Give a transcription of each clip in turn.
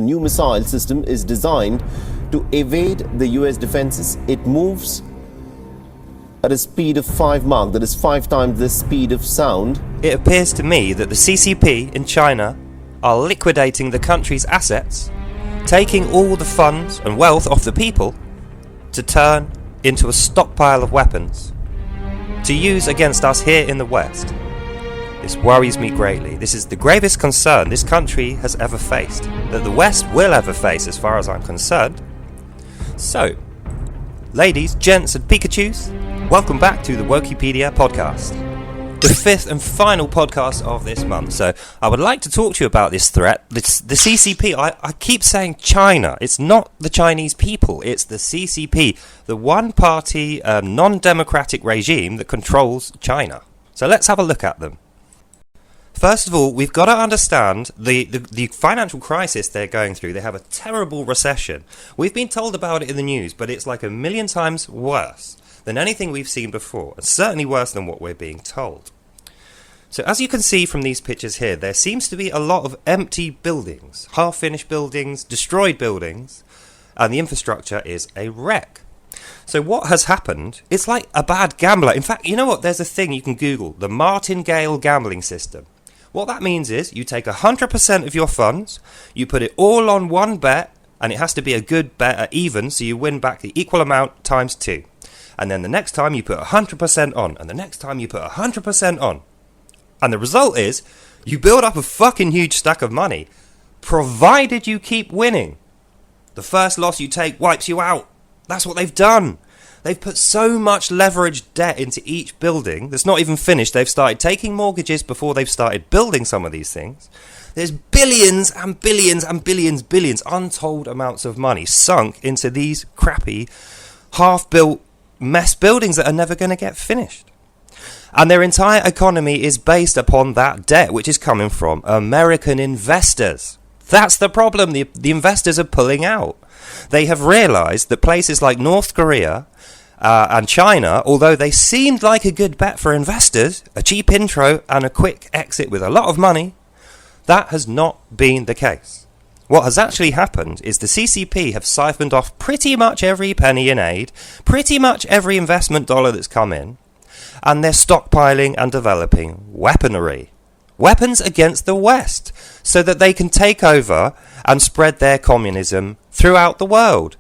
new missile system is designed to evade the US defenses. It moves at a speed of 5 Mach, that is 5 times the speed of sound. It appears to me that the CCP in China are liquidating the country's assets, taking all the funds and wealth off the people to turn into a stockpile of weapons to use against us here in the West. This worries me greatly. This is the gravest concern this country has ever faced, that the West will ever face as far as I'm concerned. So, ladies, gents and Pikachus, welcome back to the Wokipedia podcast, the 5th and final podcast of this month. So I would like to talk to you about this threat. The CCP, I keep saying China. It's not the Chinese people. It's the CCP, the one-party, non-democratic regime that controls China. So let's have a look at them. First of all, we've got to understand the financial crisis they're going through. They have a terrible recession. We've been told about it in the news, but it's like a million times worse than anything we've seen before, and certainly worse than what we're being told. So as you can see from these pictures here, there seems to be a lot of empty buildings, half-finished buildings, destroyed buildings, and the infrastructure is a wreck. So what has happened, it's like a bad gambler. In fact, you know what, there's a thing you can Google, the martingale gambling system. What that means is you take 100% of your funds, you put it all on one bet, and it has to be a good bet, even, so you win back the equal amount times 2. And then the next time you put 100% on, and the next time you put 100% on. And the result is, you build up a fucking huge stack of money, provided you keep winning. The first loss you take wipes you out. That's what they've done. They've put so much leveraged debt into each building that's not even finished. They've started taking mortgages before they've started building some of these things. There's billions and billions and billions, untold amounts of money sunk into these crappy, half-built mess buildings that are never going to get finished. And their entire economy is based upon that debt, which is coming from American investors. That's the problem. The investors are pulling out. They have realized that places like North Korea and China, although they seemed like a good bet for investors, a cheap intro and a quick exit with a lot of money, that has not been the case. What has actually happened is the CCP have siphoned off pretty much every penny in aid, pretty much every investment dollar that's come in, and they're stockpiling and developing weaponry. Weapons against the West, so that they can take over and spread their communism throughout the world.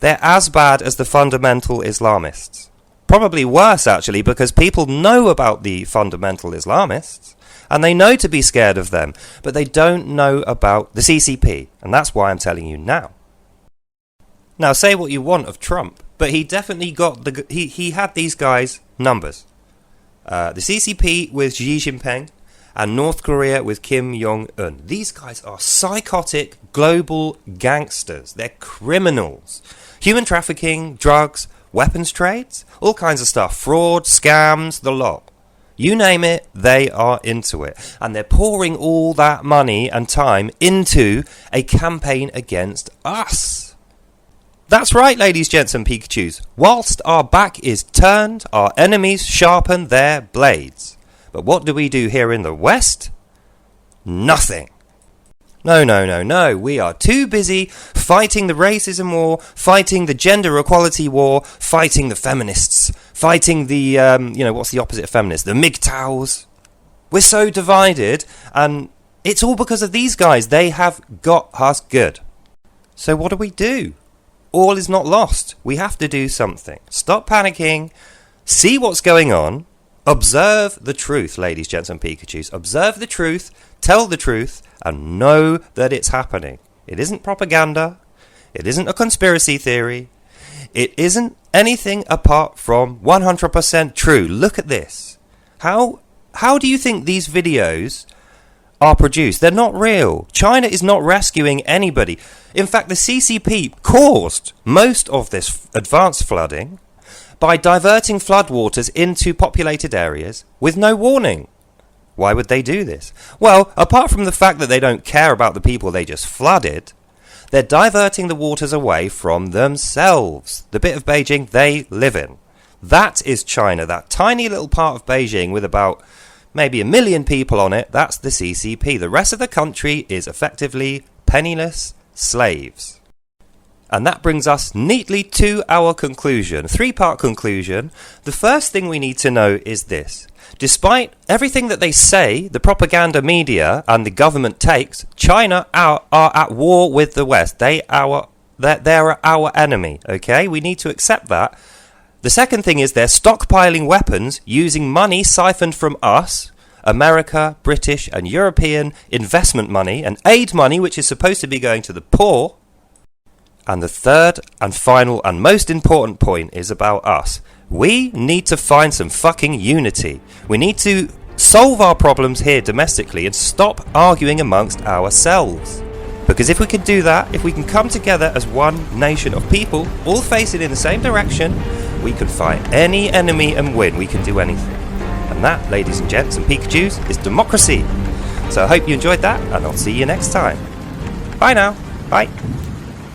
They're as bad as the fundamental Islamists. Probably worse, actually, because people know about the fundamental Islamists, and they know to be scared of them, but they don't know about the CCP, and that's why I'm telling you now. Now, say what you want of Trump, but he definitely got he had these guys' numbers. The CCP with Xi Jinping, and North Korea with Kim Jong-un. These guys are psychotic global gangsters. They're criminals. Human trafficking, drugs, weapons trades, all kinds of stuff. Fraud, scams, the lot. You name it, they are into it. And they're pouring all that money and time into a campaign against us. That's right, ladies, gents and Pikachus. Whilst our back is turned, our enemies sharpen their blades. But what do we do here in the West? Nothing. No. We are too busy fighting the racism war, fighting the gender equality war, fighting the feminists, fighting the, what's the opposite of feminists? The MGTOWs. We're so divided, and it's all because of these guys. They have got us good. So what do? All is not lost. We have to do something. Stop panicking. See what's going on. Observe the truth, ladies, gents and Pikachus. Observe the truth, tell the truth, and know that it's happening. It isn't propaganda. It isn't a conspiracy theory. It isn't anything apart from 100% true. Look at this. How do you think these videos are produced? They're not real. China is not rescuing anybody. In fact, the CCP caused most of this advanced flooding by diverting floodwaters into populated areas with no warning. Why would they do this? Well, apart from the fact that they don't care about the people they just flooded, they're diverting the waters away from themselves, the bit of Beijing they live in. That is China, that tiny little part of Beijing with about maybe 1 million people on it. That's the CCP. The rest of the country is effectively penniless slaves. And that brings us neatly to our conclusion, 3-part conclusion. The first thing we need to know is this. Despite everything that they say, the propaganda media and the government takes, China are at war with the West. They're our enemy, okay? We need to accept that. The second thing is they're stockpiling weapons using money siphoned from us, America, British and European investment money and aid money, which is supposed to be going to the poor. And the third and final and most important point is about us. We need to find some fucking unity. We need to solve our problems here domestically and stop arguing amongst ourselves. Because if we can do that, if we can come together as one nation of people, all facing in the same direction, we can fight any enemy and win. We can do anything. And that, ladies and gents and Pikachus, is democracy. So I hope you enjoyed that, and I'll see you next time. Bye now. Bye.